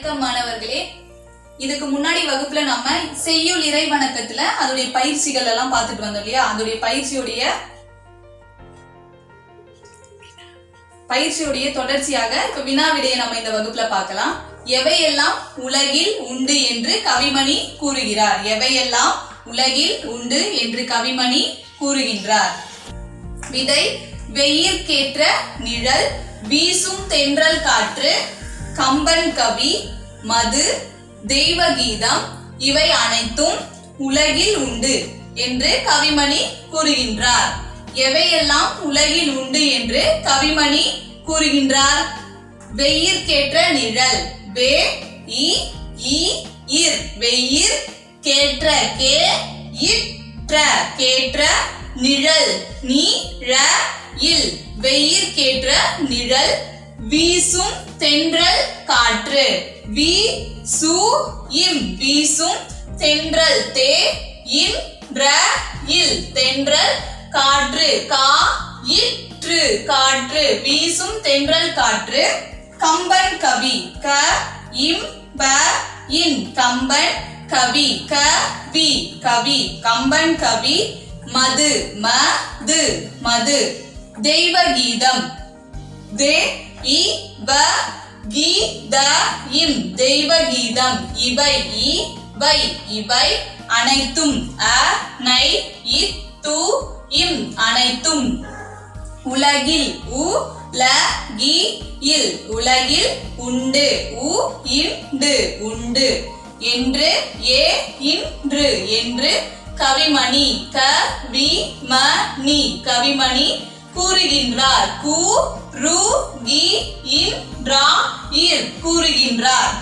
வணக்கம் மாணவர்களே. இதுக்கு முன்னாடி வகுப்புல நம்ம செய்யுள் இறைவணக்கத்துல அதோடைய பயிற்சிகள் எல்லாம் பார்த்துட்டு வந்தோம் இல்லையா? அதோடைய பயிற்சியுடைய தொடர்ச்சியாக இப்ப வினாவிடையை நம்ம இந்த வகுப்புல பார்க்கலாம். எவையெல்லாம் உலகில் உண்டு என்று கவிமணி கூறுகிறார்? எவையெல்லாம் உலகில் உண்டு என்று கவிமணி கூறுகின்றார்? விடை: வெயிற்கேற்ற நிழல், வீசும் தென்றல் காற்று, கம்பன் கவி, மது, தெய்வகீதம் இவை அனைத்தும் உலகில் உண்டு என்று கவிமணி கூறுகின்றார். எவையெல்லாம் உலகில் உண்டு என்று கவிமணி கூறுகின்றார்? வெயிற்கேற்ற நிழல், வே இ இ இர், வெயிர் கேற்ற, கே இற்ற, கேற்ற, நிழல், நீ ர இல், வெயிற்கேற்ற நிழல், வீசும் தென்றல் காற்று, வி சு இம், வீசும் தென்றல், தே இன் ற இல், தென்றல் காற்று, கா இற்று, காற்று, வீசும் தென்றல் காற்று. கம்பன் கவி, க இம் ப இன், கம்பன் கவி, க வி, கவி, கம்பன் கவி. மது, ம து, மது, தெய்வகீதம், தே இ வ கி த இம், தெய்வகீதம் இவை இ வை, இவை அனைத்தும், அ நை இ து இம், அனைத்தும். உலகில், உ ல கி இல், உலகில் உண்டு, உ இண்டு, உண்டு. என்று, ஏ இன்று, என்று கவிமணி, க வி ம நி, கவிமணி கூறுகின்றார். கு ரு கி இன் ரா இர், கூறுகின்றார்.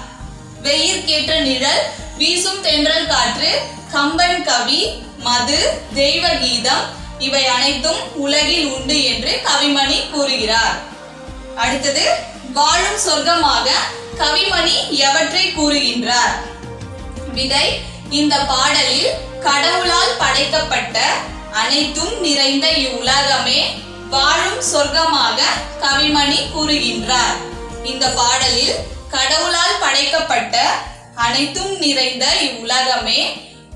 வெயிற்கேற்ற நிழல், வீசும் தென்றல் காற்று, கம்பன் கவி, மது, தெய்வகீதம் இவை அனைத்தும் உலகில் உண்டு என்று கவிமணி கூறுகிறார். அடுத்தது, வாழும் சொர்க்கமாக கவிமணி எவற்றை கூறுகின்றார்? விடை: இந்த பாடலில் கடவுளால் படைக்கப்பட்ட அனைத்தும் நிறைந்த இவ்வுலகமே வாழும் சொர்க்கமாக கவிமணி கூறுகின்றார். இந்த பாடலில் கடவுளால் படைக்கப்பட்ட அனைத்தும் நிறைந்த இவ்வுலகமே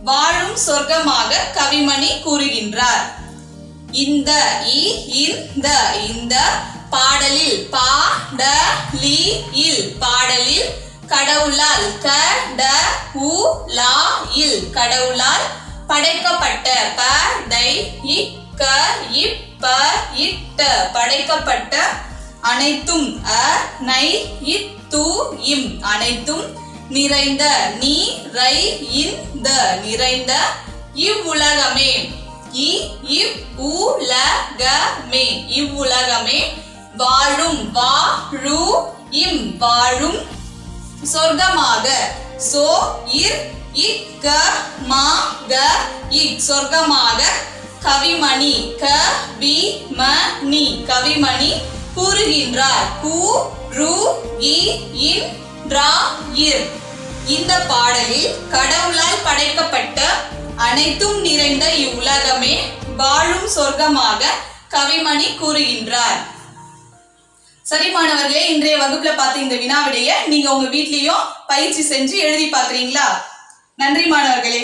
வாழும் சொர்க்கமாக கவிமணி கூறுகின்றார். இந்த இ இந்த, இந்த பாடலில், பா ட லி இல், பாடலில் கடவுளால், க ட உ லா இல், கடவுளால் படைக்கப்பட்ட, ப டை இ க இ ப இட்ட, படைக்கப்பட்ட அனைத்தும், அ நை இ து இம், அனைத்தும் நிறைந்த, நீ ரை இன் த, நிறைந்த இவ்வுலகமே, இ இவ் உ ல க மே, இவ்வுலகமே வாழும், வா ழு இம், வாழும் சொர்க்கமாக, சோ இர் இ க மா க இ, சொர்க்கமாக கவிமணி, க வி ம நி, கவிமணி கூறுகின்றார். கு ரு இ இன் ரா இர். இந்த பாடலில் கடவுளால் படைக்கப்பட்ட அனைத்தும் நிறைந்த இவ்வுலகமே வாழும் சொர்க்கமாக கவிமணி கூறுகின்றார். சரி மாணவர்களே, இன்றைய வகுப்புல பார்த்த இந்த வினாவிடைய நீங்க உங்க வீட்லயும் பயிற்சி செஞ்சு எழுதி பார்க்கறீங்களா? நன்றி மாணவர்களே.